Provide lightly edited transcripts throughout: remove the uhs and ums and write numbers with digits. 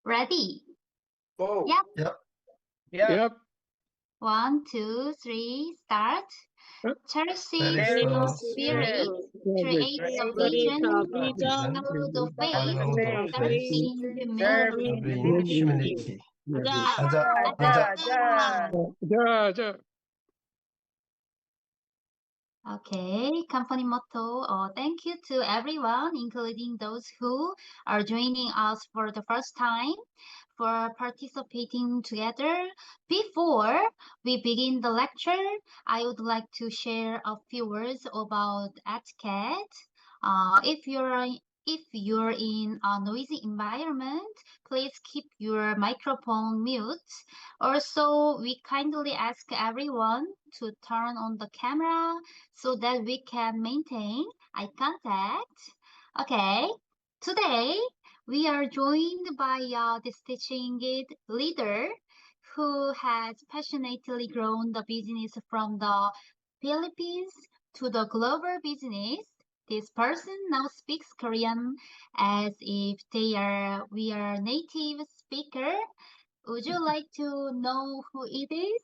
Ready? Go. Yep. Yep. Yep. 1, 2, 3, start. Cherishing Cherish the the spirit, create a Create vision, a vision, follow the follow faith, the serve faith, in serve humility. in serving humility. Aja, Aja, aja. aja. Okay, company motto. Thank you to everyone, including those who are joining us for the first time, for participating together. Before we begin the lecture, I would like to share a few words about etiquette. If you're in a noisy environment, please keep your microphone mute. Also, we kindly ask everyone to turn on the camera so that we can maintain eye contact. Okay, today we are joined by a distinguished leader who has passionately grown the business from the Philippines to the global business. This person now speaks Korean as if we are native speaker. Would you like to know who it is?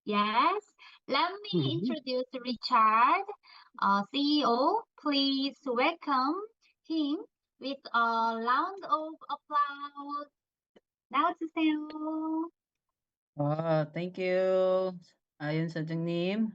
Yes. Let me introduce Richard, CEO. Please welcome him with a round of applause. 나와주세요. Thank you, Ayun sa Jangnim.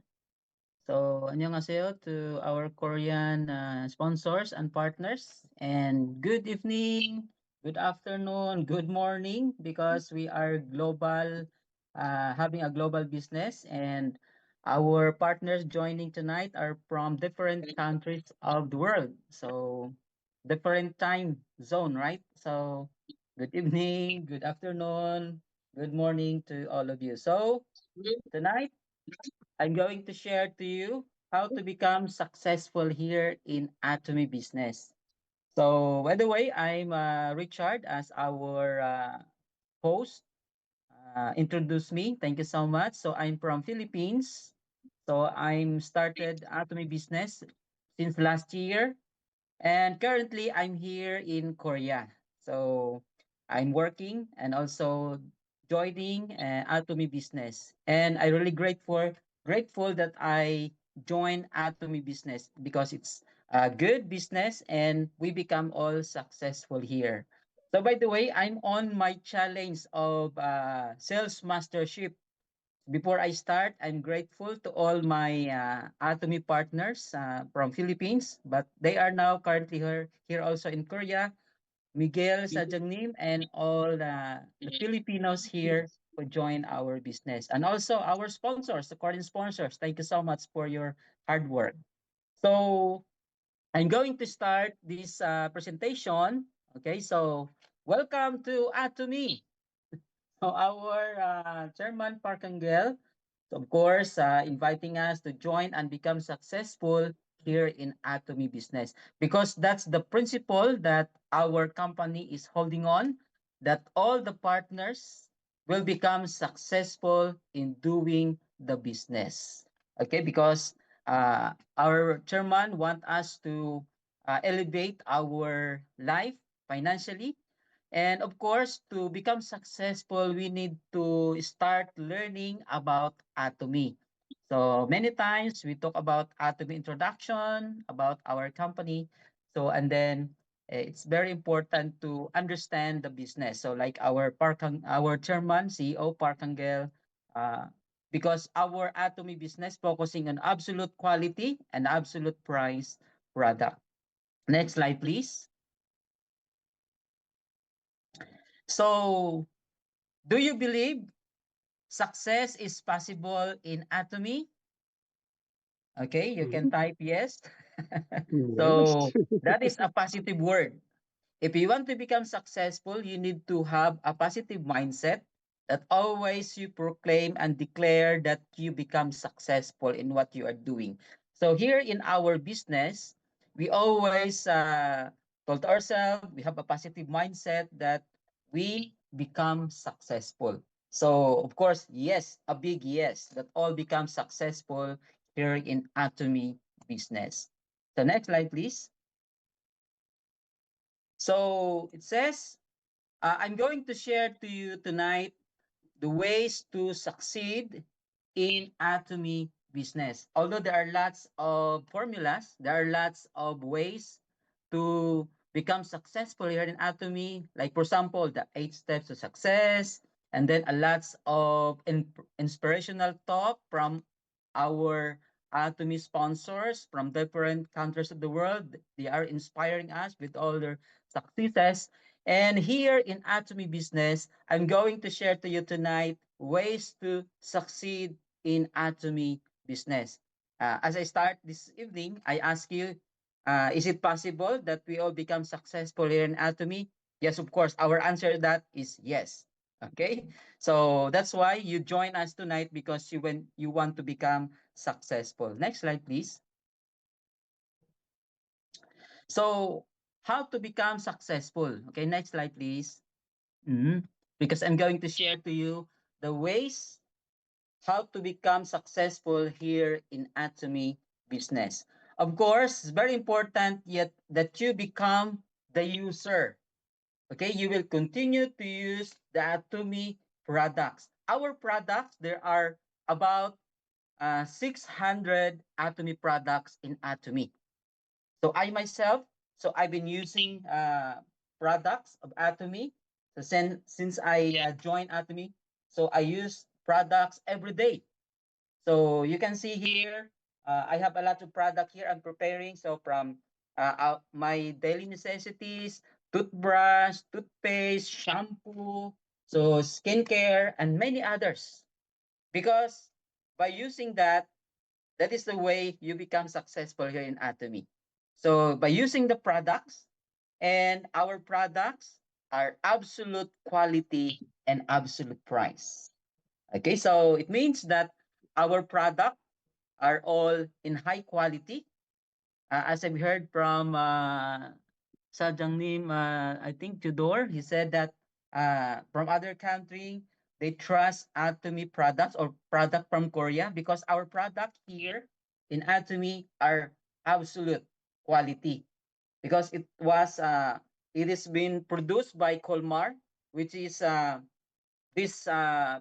So, annyeonghaseyo to our Korean sponsors and partners. And good evening, good afternoon, good morning, because we are global, having a global business. And our partners joining tonight are from different countries of the world. So, different time zone, right? So, good evening, good afternoon, good morning to all of you. So, tonight, I'm going to share to you how to become successful here in Atomy Business. So, by the way, I'm Richard as our host. Introduce me. Thank you so much. So, I'm from Philippines. So, I'm started Atomy Business since last year, and currently I'm here in Korea. So, I'm working and also joining Atomy Business, and I really grateful that I joined Atomy Business because it's a good business and we become all successful here. So by the way, I'm on my challenge of sales mastership. Before I start, I'm grateful to all my Atomy partners from Philippines, but they are now currently here also in Korea. Miguel Sajangnim and all the Filipinos here who join our business. And also our sponsors, the Korean sponsors. Thank you so much for your hard work. So I'm going to start this presentation. Okay, so welcome to Atomy. So our Chairman Park Angel, of course, inviting us to join and become successful here in Atomy Business because that's the principle that our company is holding on, that all the partners will become successful in doing the business. Okay, because our chairman want us to elevate our life financially, and of course, to become successful, we need to start learning about Atomy. So many times we talk about Atomy introduction, about our company. So and then it's very important to understand the business. So like our chairman, CEO Park Angel, because our Atomy business focusing on absolute quality and absolute price product. Next slide, please. So do you believe success is possible in Atomy? Okay, you can type yes. So that is a positive word. If you want to become successful, you need to have a positive mindset that always you proclaim and declare that you become successful in what you are doing. So here in our business, we always told ourselves we have a positive mindset that we become successful. So of course, yes, a big yes, that all become successful here in Atomy business. So next slide, please. So it says, I'm going to share to you tonight the ways to succeed in Atomy business. Although there are lots of formulas, there are lots of ways to become successful here in Atomy. Like for example, the 8 steps to success, and then a lots of inspirational talk from our Atomy sponsors from different countries of the world. They are inspiring us with all their successes. And here in Atomy Business, I'm going to share to you tonight ways to succeed in Atomy Business. As I start this evening, I ask you, is it possible that we all become successful here in Atomy? Yes, of course. Our answer to that is yes. Okay, so that's why you join us tonight, because you want to become successful. Next slide, please. So how to become successful? Okay, next slide, please. Because I'm going to share to you the ways how to become successful here in Atomy Business. Of course, it's very important yet that you become the user. Okay, you will continue to use the Atomy products. Our products, there are about 600 Atomy products in Atomy. So I myself, so I've been using products of Atomy. So since I joined Atomy, so I use products every day. So you can see here, I have a lot of product here I'm preparing. So from my daily necessities, toothbrush, toothpaste, shampoo, so skincare, and many others. Because by using that, that is the way you become successful here in Atomy. So by using the products, and our products are absolute quality and absolute price. Okay, so it means that our product are all in high quality. As I've heard from Sajangnim, I think Tudor, he said that from other country, they trust Atomy products or product from Korea, because our product here in Atomy are absolute quality, because it is being produced by Colmar, which is this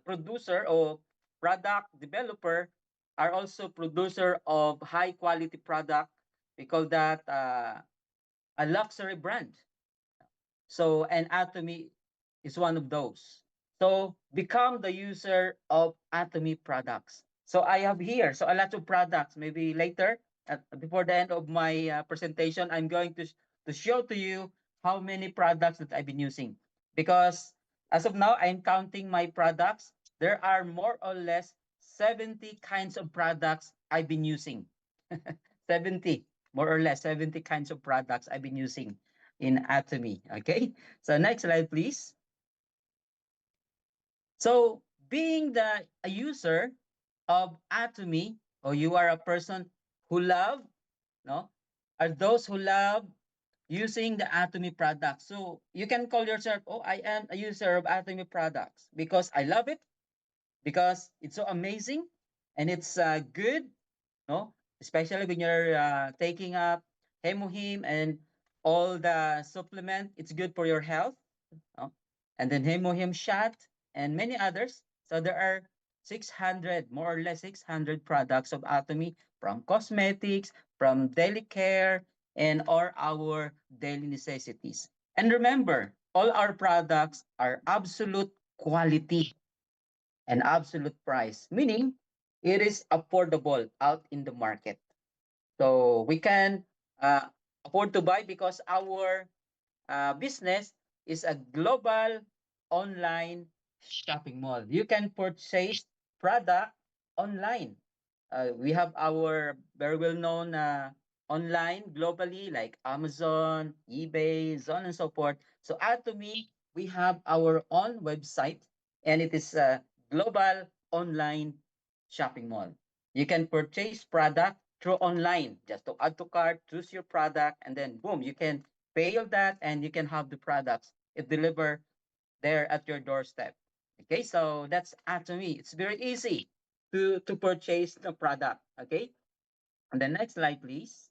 producer or product developer are also producer of high quality product. We call that a luxury brand. So, and Atomy is one of those. So become the user of Atomy products. So I have here, so a lot of products. Maybe later, before the end of my presentation, I'm going to show to you how many products that I've been using. Because as of now, I'm counting my products. There are more or less 70 kinds of products I've been using. 70, more or less 70 kinds of products I've been using in Atomy. Okay, so next slide, please. So being a user of Atomy, or you are a person who love, no, are those who love using the Atomy products. So you can call yourself, oh, I am a user of Atomy products because I love it, because it's so amazing and it's good, no, especially when you're taking up Hemohim and all the supplement. It's good for your health, no? And then Hemohim shot and many others. So there are 600, more or less 600 products of Atomy, from cosmetics, from daily care, and all our daily necessities. And remember, all our products are absolute quality and absolute price, meaning it is affordable out in the market. So we can uh, afford to buy because our business is a global online shopping mall. You can purchase product online. We have our very well-known online globally, like Amazon, eBay, so on and so forth. So Atomy, we have our own website, and it is a global online shopping mall. You can purchase product through online, just to add to cart, choose your product, and then boom, you can pay all that and you can have the products it deliver there at your doorstep. Okay, so that's Atomy. It's very easy to purchase the product. Okay, and the next slide, please.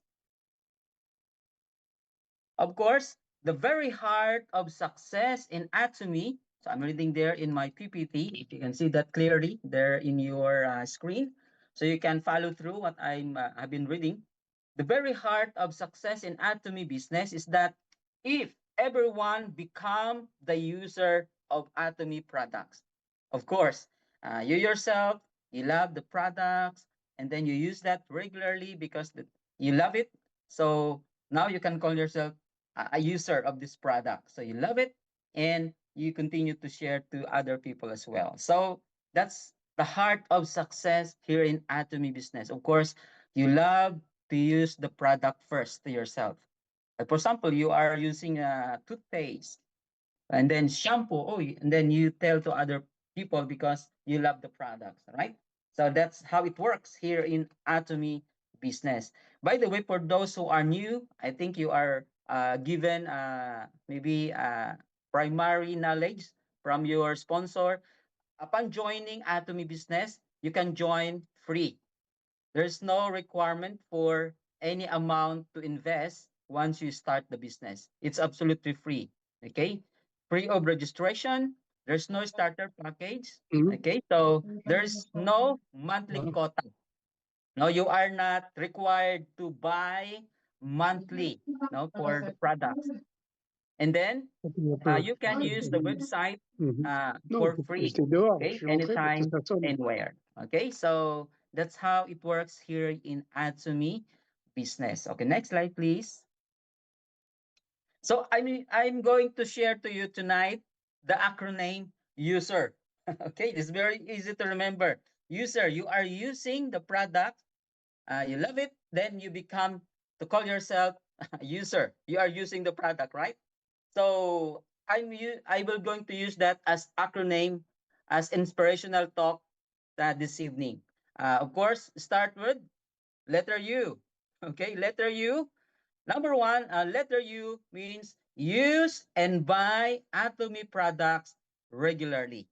Of course, the very heart of success in Atomy. So I'm reading there in my PPT. If you can see that clearly there in your screen, so you can follow through what I've been reading. The very heart of success in Atomy business is that if everyone become the user of Atomy products, of course, you yourself, you love the products, and then you use that regularly because you love it. So now you can call yourself a user of this product. So you love it and you continue to share to other people as well. So that's the heart of success here in Atomy business. Of course, you love to use the product first to yourself. Like for example, you are using a toothpaste and then shampoo, and then you tell to other people because you love the products, right? So that's how it works here in Atomy business. By the way, for those who are new, I think you are given maybe primary knowledge from your sponsor. Upon joining Atomy business, you can join free. There's no requirement for any amount to invest once you start the business. It's absolutely free. Okay. Free of registration. There's no starter package. Okay. So there's no monthly quota. No, you are not required to buy monthly, no, for the products. And then you can use the website for free. Okay, anytime, anywhere. Okay, so that's how it works here in Atsumi business. Okay, next slide, please. So I'm going to share to you tonight the acronym user. Okay, it's very easy to remember. User, you are using the product, you love it, then you become to call yourself a user. You are using the product, right? So I will going to use that as acronym as inspirational talk this evening. Of course, start with letter U. Okay, letter U. Number one, letter U means use and buy Atomy products regularly.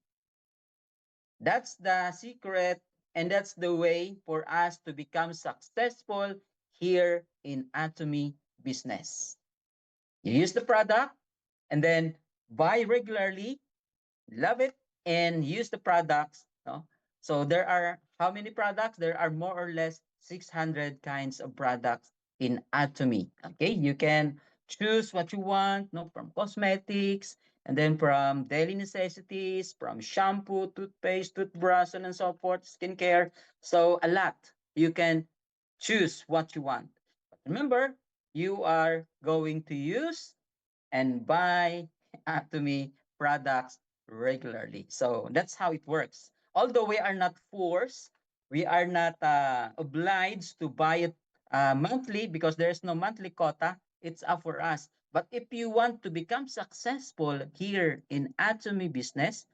That's the secret, and that's the way for us to become successful here in Atomy business. You use the product and then buy regularly, love it, and use the products. No? So there are how many products? There are more or less 600 kinds of products in Atomy. Okay, you can choose what you want, no, from cosmetics, and then from daily necessities, from shampoo, toothpaste, toothbrush, and so forth, skincare. So a lot. You can choose what you want. But remember, you are going to use and buy Atomy products regularly. So that's how it works. Although we are not forced, we are not obliged to buy it monthly because there's no monthly quota. It's up for us. But if you want to become successful here in Atomy business,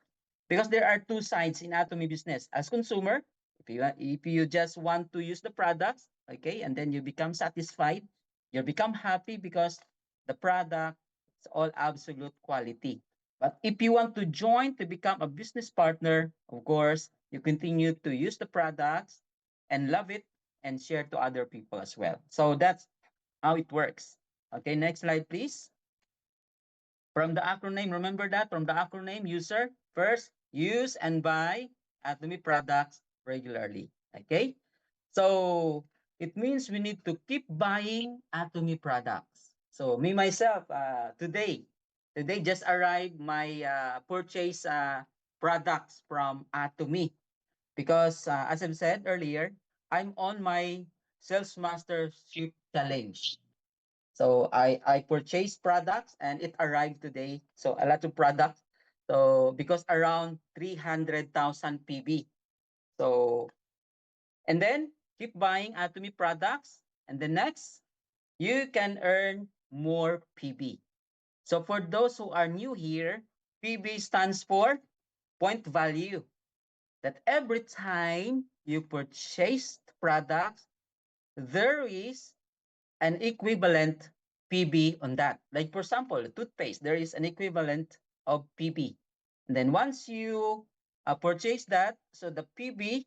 because there are two sides in Atomy business. As consumer, if you just want to use the products, okay, and then you become satisfied, you become happy because the product is all absolute quality. But if you want to join to become a business partner, of course, you continue to use the products and love it and share to other people as well. So that's how it works. Okay, next slide, please. From the acronym, remember that from the acronym user, first, use and buy Atomy products regularly. Okay? So it means we need to keep buying Atomy products. So me myself, today just arrived my purchase products from Atomy because as I've said earlier, I'm on my sales mastership challenge. So I purchased products and it arrived today. So a lot of products. So because around 300,000 PB. So and then keep buying Atomy products and the next you can earn more PB. So for those who are new here, PB stands for point value. That every time you purchase products, there is an equivalent PB on that. Like for example, toothpaste, there is an equivalent of PB. And then once you purchase that, so the PB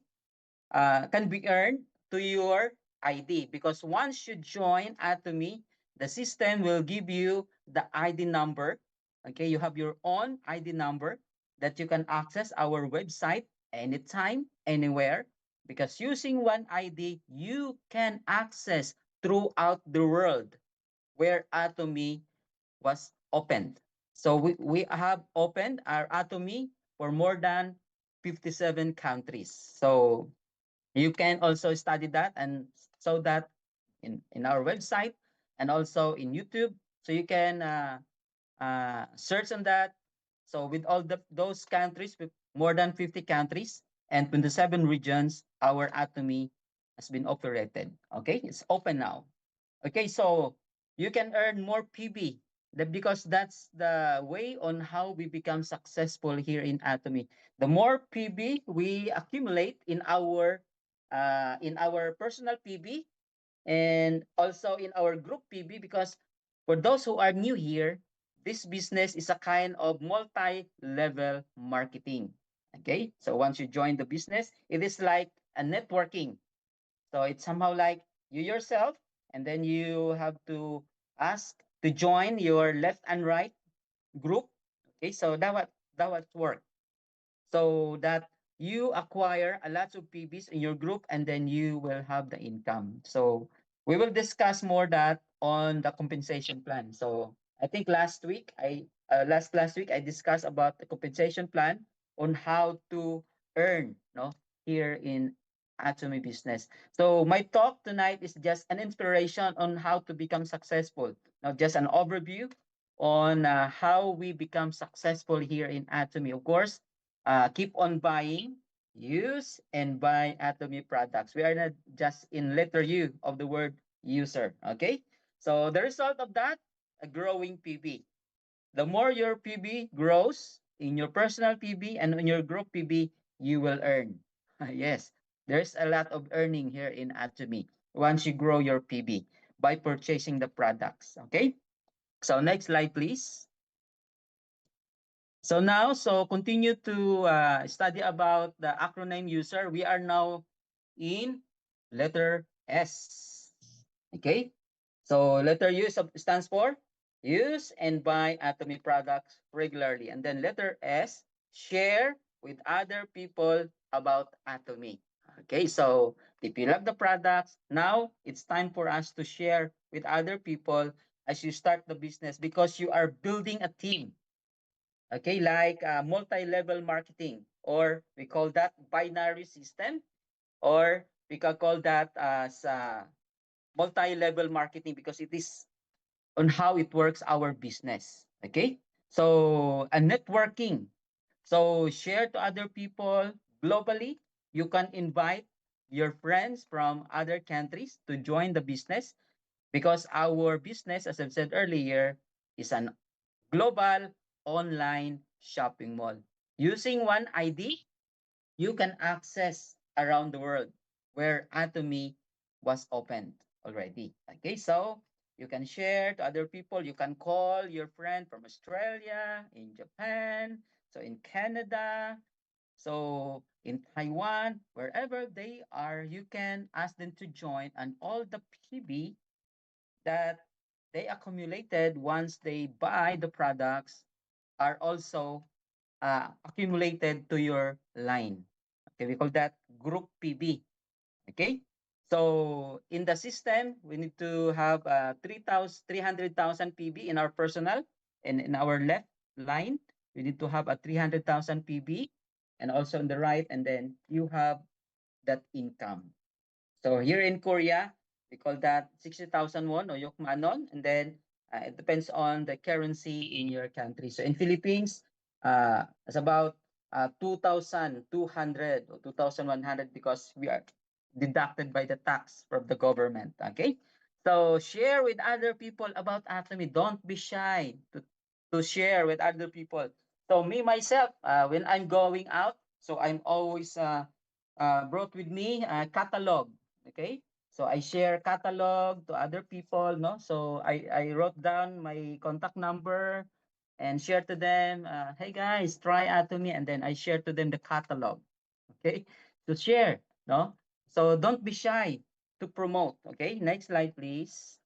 can be earned to your ID because once you join Atomy, the system will give you the ID number. Okay, you have your own ID number that you can access our website anytime, anywhere. Because using one ID, you can access throughout the world where Atomy was opened. So we have opened our Atomy for more than 57 countries. So you can also study that and so that in our website and also in YouTube. So you can search on that. So with all those countries, with more than 50 countries and 27 regions, our Atomy has been operated. Okay, it's open now. Okay, so you can earn more PB because that's the way on how we become successful here in Atomy. The more PB we accumulate in our personal PB and also in our group PB, because for those who are new here, this business is a kind of multi-level marketing. Okay, so once you join the business, it is like a networking. So it's somehow like you yourself, and then you have to ask to join your left and right group. Okay, so that would work. So that you acquire a lot of PBs in your group, and then you will have the income. So we will discuss more that on the compensation plan. So I think last week I discussed about the compensation plan on how to earn here in Atomy business. So my talk tonight is just an inspiration on how to become successful. Now just an overview on how we become successful here in Atomy. Of course, keep on buying, use, and buy Atomy products. We are not just in letter U of the word user. Okay? So the result of that, a growing PB. The more your PB grows in your personal PB and in your group PB, you will earn. Yes, there's a lot of earning here in Atomy once you grow your PB by purchasing the products. Okay? So next slide, please. So now, continue to study about the acronym user. We are now in letter S. Okay? So letter U stands for use and buy Atomy products regularly. And then letter S, share with other people about Atomy. Okay, so if you love the products, now it's time for us to share with other people as you start the business, because you are building a team. Okay, like multi-level marketing, or we call that binary system, or we can call that as multi-level marketing, because it is on how it works our business. Okay, so a networking. So share to other people globally. You can invite your friends from other countries to join the business, because our business, as I've said earlier, is an global online shopping mall. Using one ID, you can access around the world where Atomy was opened already. Okay, so you can share to other people. You can call your friend from Australia, in Japan, so in Canada, so in Taiwan, wherever they are, you can ask them to join, and all the PB that they accumulated once they buy the products are also accumulated to your line. Okay, we call that group PB. Okay, so in the system, we need to have 300,000 PB in our personal, and in our left line, we need to have a 300,000 PB, and also on the right, and then you have that income. So here in Korea, we call that 60,000 won or yokmanon, and then it depends on the currency in your country. So in Philippines, it's about 2,200 or 2,100, because we are deducted by the tax from the government. Okay, so share with other people about Atomy. Don't be shy to share with other people. So me myself, when I'm going out, so I'm always brought with me a catalog. Okay, so I share catalog to other people, no? So I wrote down my contact number and share to them, hey guys, try Atomy, and then I share to them the catalog. Okay, to share, no? So don't be shy to promote. Okay, next slide, please.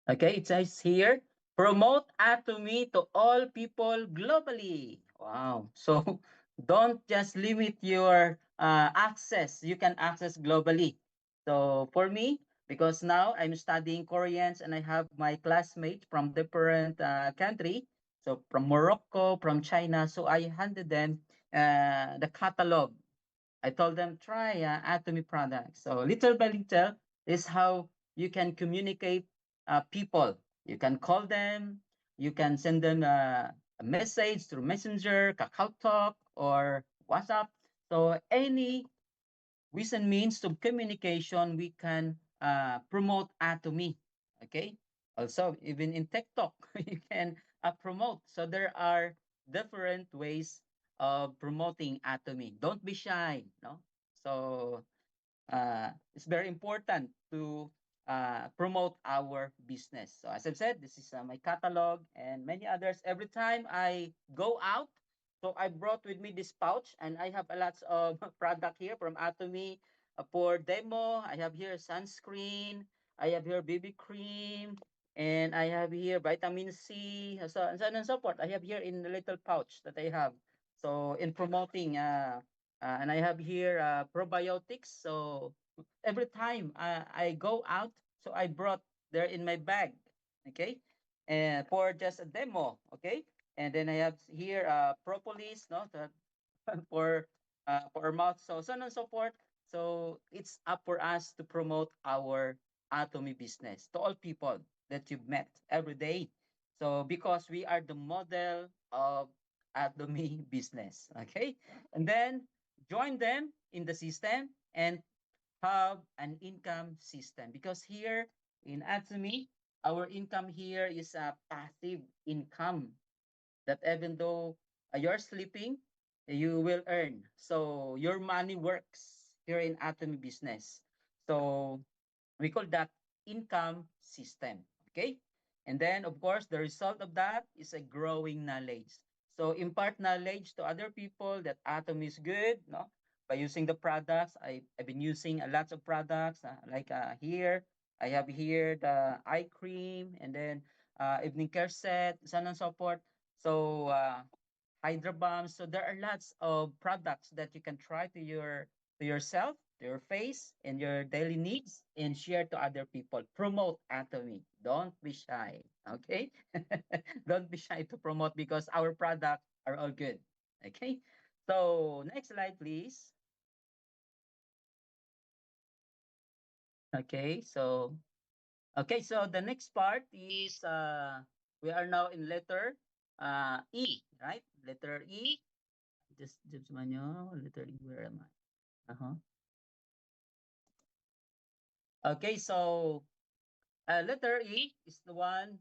Okay, it says here, promote Atomy to all people globally. Wow. So don't just limit your access. You can access globally. So for me, because now I'm studying Koreans and I have my classmates from different country. So from Morocco, from China. So I handed them the catalog. I told them try Atomy products. So little by little is how you can communicate people. You can call them. You can send them a message through Messenger, Kakao Talk, or WhatsApp. So any recent means of communication, we can promote Atomy. Okay. Also, even in TikTok, you can promote. So there are different ways of promoting Atomy. Don't be shy. No. So it's very important to promote our business. So as I've said, this is my catalog and many others. Every time I go out, so I brought with me this pouch and I have a lots of product here from Atomy for demo. I have here sunscreen. I have here BB cream. And I have here vitamin C, so and so on and so forth. I have here in the little pouch that I have. So in promoting and I have here probiotics. So every time I go out, so I brought there in my bag, okay, and for just a demo, okay. And then I have here propolis, no, for our mouth, so on and so forth. So it's up for us to promote our Atomy business to all people that you've met every day. So because we are the model of Atomy business, okay, and then join them in the system and have an income system because here in Atomy, our income here is a passive income that even though you're sleeping, you will earn. So your money works here in Atomy business. So we call that income system. Okay. And then, of course, the result of that is a growing knowledge. So impart knowledge to other people that Atom is good, no? By using the products. I've been using a lot of products like here. I have here the eye cream and then evening care set, so on and so forth. So Hydra Bomb. So there are lots of products that you can try to yourself, to your face, and your daily needs, and share to other people. Promote Atomy. Don't be shy. Okay? Don't be shy to promote because our products are all good. Okay? So next slide, please. Okay, so the next part is we are now in letter E, right? Letter E. Just manyo, letter E, where am I? Uh-huh. Okay, so letter E is the one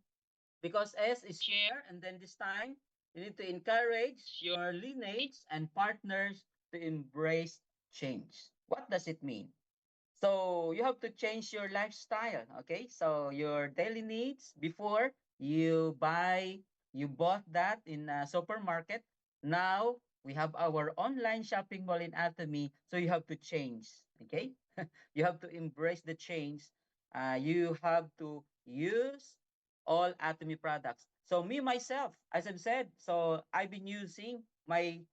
because S is share, and then this time you need to encourage your lineage and partners to embrace change. What does it mean? So you have to change your lifestyle. Okay, so your daily needs before you bought that in a supermarket. Now we have our online shopping mall in Atomy, so you have to change. Okay, you have to embrace the change. You have to use all Atomy products. So me myself, as I've said, so I've been using my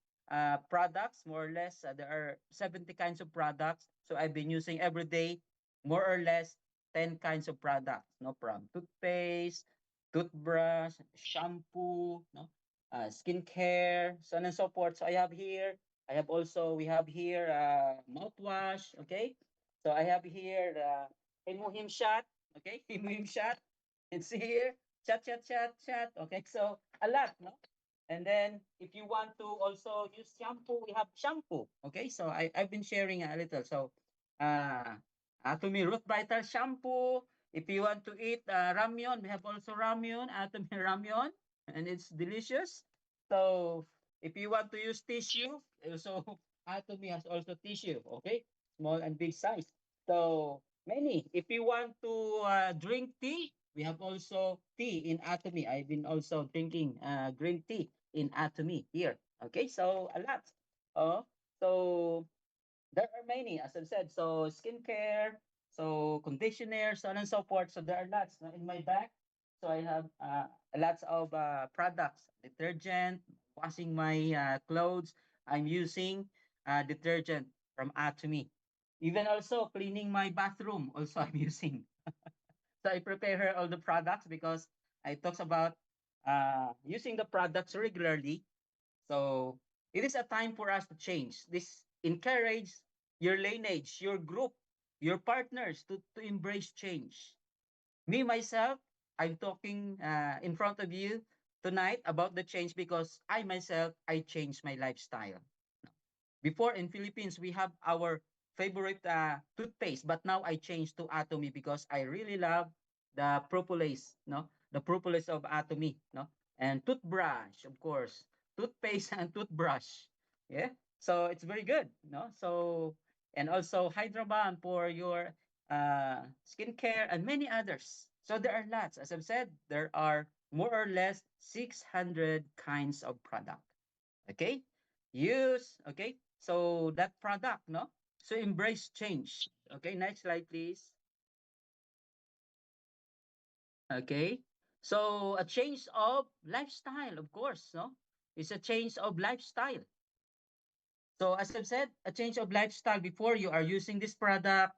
products more or less. There are 70 kinds of products. So I've been using every day more or less 10 kinds of products. No, from toothpaste, toothbrush, shampoo, no, skincare, so on and so forth. So I have here. We have here mouthwash. Okay. So I have here the Himuhim shot. Okay, Himuhim shot. It's here. Chat, chat, chat, chat. Okay, so a lot, no? And then if you want to also use shampoo, we have shampoo. Okay, so I've been sharing a little. So Atomy Root Vital shampoo. If you want to eat ramyun, we have also ramyun, Atomy ramyun, and it's delicious. So if you want to use tissue, also Atomy has also tissue. Okay, small and big size. So many. If you want to drink tea, we have also tea in Atomy. I've been also drinking green tea in Atomy here. Okay, so a lot. So there are many, as I've said. So skincare, so conditioner, so on and so forth. So there are lots in my bag. So I have lots of products, detergent, washing my clothes. I'm using detergent from Atomy. Even also cleaning my bathroom, also I'm using. So I prepare her all the products because I talks about using the products regularly. So it is a time for us to change. This encourage your lineage, your group, your partners to embrace change. Me myself, I'm talking in front of you tonight about the change because I myself I changed my lifestyle. Before in Philippines we have our favorite toothpaste, but now I changed to Atomy because I really love the propolis, no, the propolis of Atomy, no, and toothbrush, of course, toothpaste and toothbrush, yeah. So it's very good, no. So and also Hydro Balm for your skincare and many others. So there are lots. As I've said, there are more or less 600 kinds of product. Okay, use. Okay, so that product, no. So embrace change. Okay, next slide, please. Okay, so a change of lifestyle, of course, no. It's a change of lifestyle. So as I've said, a change of lifestyle. Before you are using this product,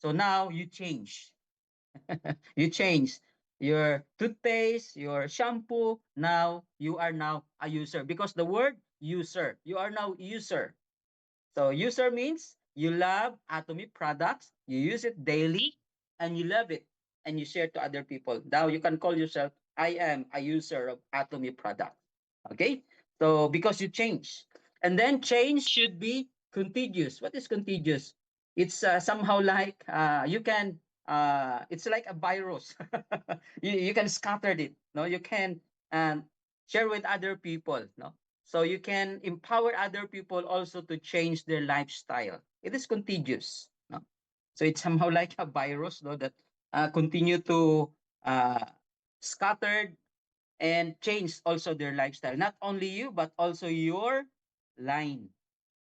so now you change. You change your toothpaste, your shampoo. Now you are now a user because the word user, you are now user. So user means you love Atomy products, you use it daily, and you love it, and you share to other people. Now you can call yourself, I am a user of Atomy product. Okay? So because you change. And then change should be contagious. What is contagious? It's somehow like you can it's like a virus. You can scatter it. No, you can share with other people. No, so you can empower other people also to change their lifestyle. It is contagious. No? So it's somehow like a virus, no, that continue to scatter and change also their lifestyle. Not only you, but also your line.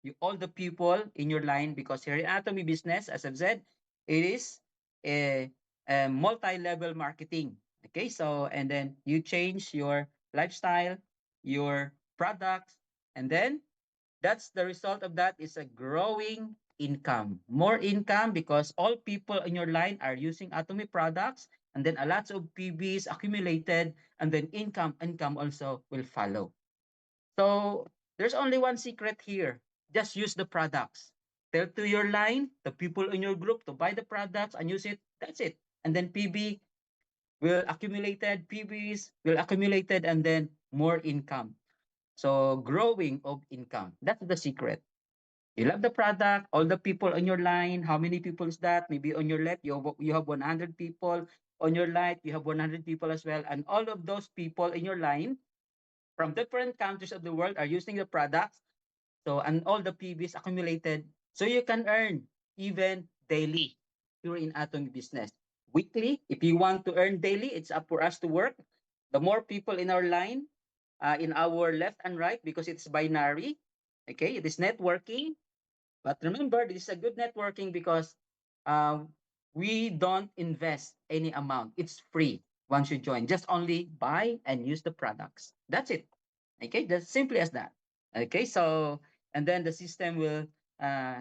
You all the people in your line, because here in Atomy Business, as I've said, it is a multi-level marketing. Okay, so and then you change your lifestyle, your products, and then that's the result of that is a growing income. More income because all people in your line are using Atomy products, and then a lot of PBs accumulated, and then income also will follow. So there's only one secret here. Just use the products. Tell to your line, the people in your group to buy the products and use it. That's it. And then PB will accumulated, PBs will accumulated, and then more income. So growing of income. That's the secret. You love the product, all the people on your line, how many people is that? Maybe on your left, you have 100 people. On your right, you have 100 people as well. And all of those people in your line from different countries of the world are using the products. So, and all the PBs accumulated. So you can earn even daily if you're in Atomy Business. Weekly, if you want to earn daily, it's up for us to work. The more people in our line, in our left and right, because it's binary, okay, it is networking. But remember, this is a good networking because uh, we don't invest any amount. It's free once you join. Just only buy and use the products. That's it. Okay, that's simply as that. Okay, so and then the system will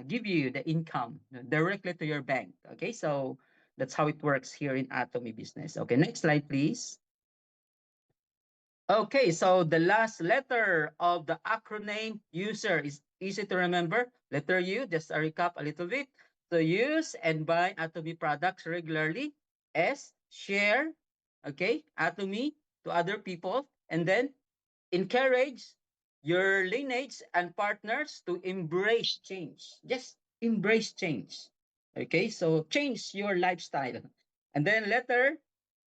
give you the income directly to your bank. Okay, so that's how it works here in Atomy Business. Okay, next slide, please. Okay, so the last letter of the acronym user is easy to remember. Letter U, just a recap a little bit. So use and buy Atomy products regularly. S, share, okay, Atomy to other people. And then encourage your lineage and partners to embrace change. Just embrace change. Okay, so change your lifestyle. And then letter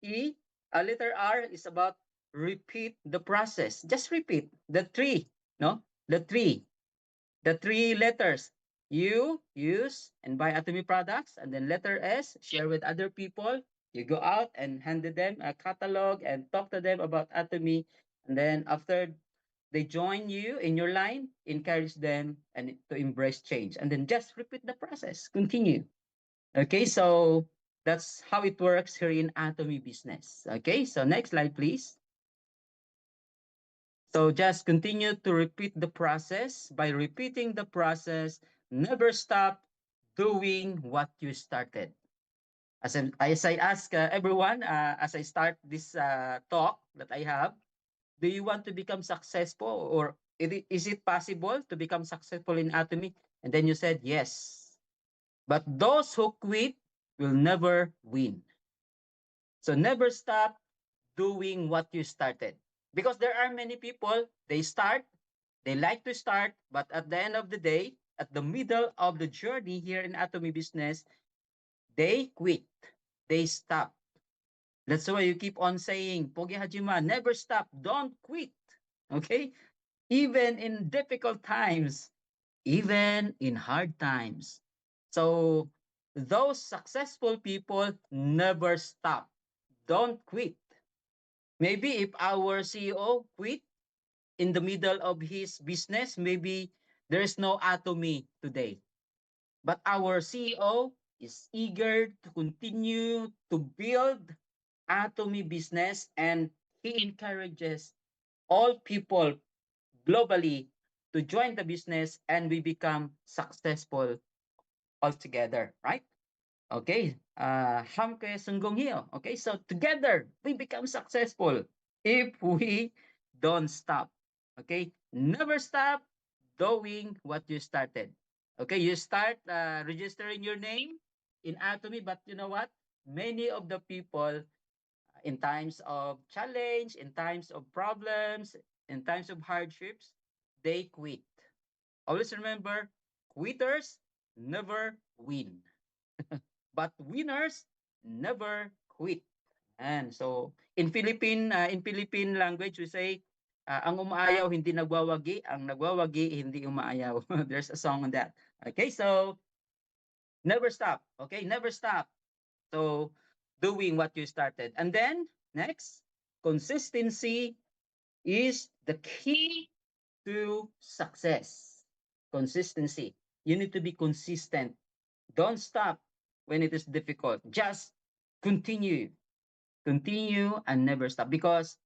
E, letter R is about repeat the process. Just repeat the three, no? The three letters. You use and buy Atomy products, and then letter S, share with other people. You go out and hand them a catalog and talk to them about Atomy. And then after they join you in your line, encourage them and to embrace change. And then just repeat the process. Continue. Okay, so That's how it works here in Atomy business. Okay, so next slide, please. So just continue to repeat the process. By repeating the process, never stop doing what you started. As I ask everyone, as I start this talk that I have, do you want to become successful, or is it possible to become successful in Atomy? And then you said yes. But those who quit will never win. So never stop doing what you started. Because there are many people, they like to start, but at the end of the day, at the middle of the journey here in Atomy business, they quit. They stop. That's why you keep on saying, Pogi Hajima, never stop, don't quit. Okay? Even in difficult times, even in hard times. So those successful people never stop. Don't quit. Maybe if our CEO quit in the middle of his business, maybe there is no Atomy today. But our CEO is eager to continue to build Atomy business, and he encourages all people globally to join the business, and we become successful altogether, right? Okay, Hamke Sunggong. Okay, so together we become successful if we don't stop. Okay, never stop doing what you started. Okay, you start registering your name in Atomy, but you know what? Many of the people in times of challenge, in times of problems, in times of hardships, they quit. Always remember, quitters never win. But winners never quit. And so in Philippine language we say ang umaayaw hindi nagwawagi, ang nagwawagi hindi umaayaw. There's a song on that. Okay, so never stop. Okay, never stop. So doing what you started. And then next, consistency is the key to success. Consistency. You need to be consistent. Don't stop when it is difficult. Just continue. Continue and never stop, because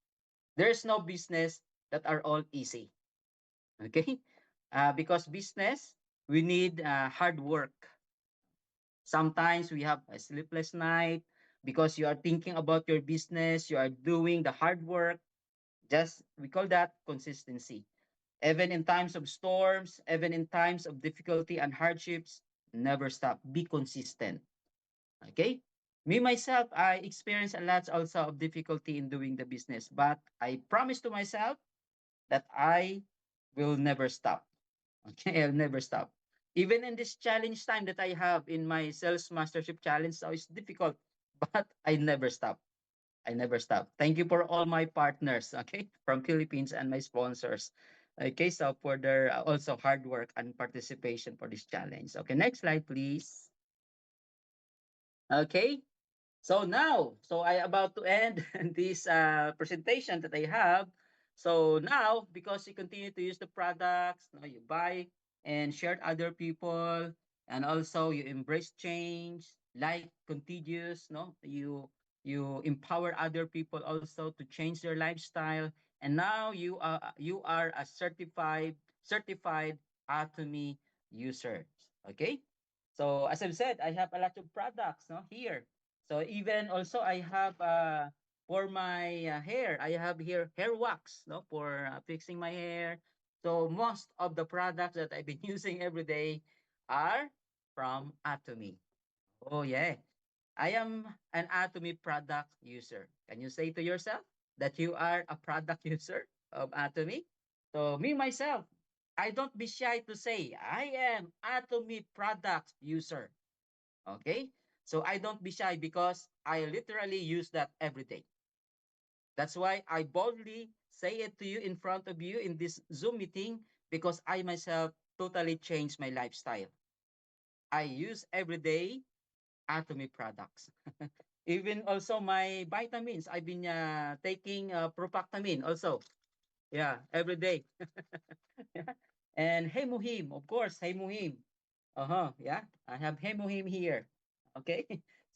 there's no business that are all easy. Okay? Because business, we need hard work. Sometimes we have a sleepless night because you are thinking about your business, you are doing the hard work. Just, we call that consistency. Even in times of storms, even in times of difficulty and hardships, never stop. Be consistent. Okay? Me, myself, I experience a lot also of difficulty in doing the business, but I promise to myself that I will never stop. Okay? I'll never stop. Even in this challenge time that I have in my sales mastership challenge, so it's difficult, but I never stop. I never stop. Thank you for all my partners, okay, from Philippines and my sponsors. Okay, so for their also hard work and participation for this challenge. Okay, next slide, please. Okay, so now, so I about to end this presentation that I have. So now, because you continue to use the products, now you buy and share other people, and also you embrace change, like contagious, no? You empower other people also to change their lifestyle, and now you are a certified Atomy user. Okay, so as I've said, I have a lot of products, no, here. So even also I have for my hair, I have here hair wax, no, for fixing my hair. So most of the products that I've been using every day are from Atomy. Oh yeah, I am an Atomy product user. Can you say to yourself that you are a product user of Atomy? So me myself, I don't be shy to say I am Atomy product user. Okay? So I don't be shy because I literally use that every day. That's why I boldly say it to you in front of you in this Zoom meeting, because I myself totally changed my lifestyle. I use every day Atomy products. Even also my vitamins. I've been taking Propactamine also. Yeah, every day. Yeah. And Hemohim, of course, Hemohim. Yeah. I have Hemohim here. Okay.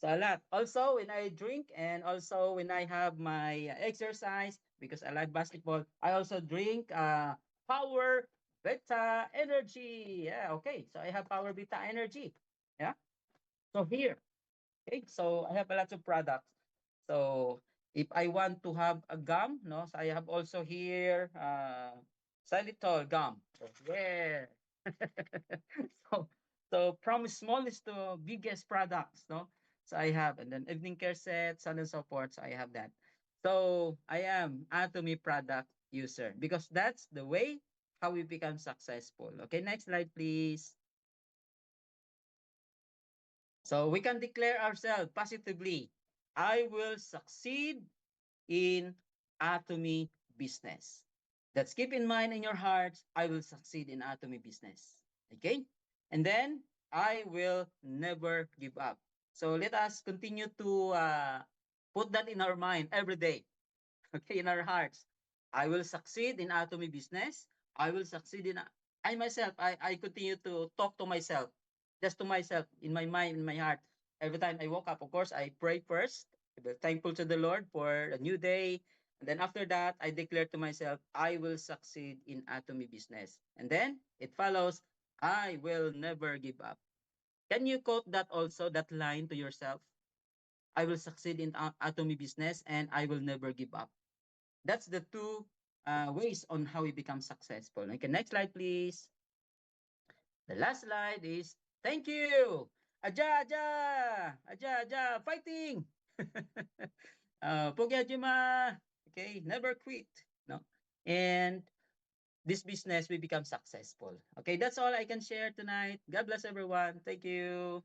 So a lot. Also, when I drink and also when I have my exercise, because I like basketball, I also drink Power Beta Energy. Yeah, okay. So I have Power Beta Energy. Yeah. So here, okay. So I have a lot of products. So if I want to have a gum, no, so I have also here xylitol gum. So yeah. so so from smallest to biggest products, no. So I have, and then evening care set, so on and so forth. So I have that. So I am Atomy product user because that's the way how we become successful. Okay, next slide, please. So we can declare ourselves positively. I will succeed in Atomy business. That's keep in mind in your hearts, I will succeed in Atomy business. Okay? And then I will never give up. So let us continue to put that in our mind every day. Okay, in our hearts. I will succeed in Atomy business. I will succeed in I myself, I continue to talk to myself, just to myself, in my mind, in my heart. Every time I woke up, of course, I pray first. I be thankful to the Lord for a new day. And then after that, I declare to myself, I will succeed in Atomy business. And then it follows, I will never give up. Can you quote that also, that line to yourself? I will succeed in Atomy business and I will never give up. That's the two ways on how we become successful. Okay, next slide, please. The last slide is thank you. Aja, aja, aja, aja, fighting. Pogyajima. Okay, never quit. No, and this business will become successful. Okay, that's all I can share tonight. God bless everyone. Thank you.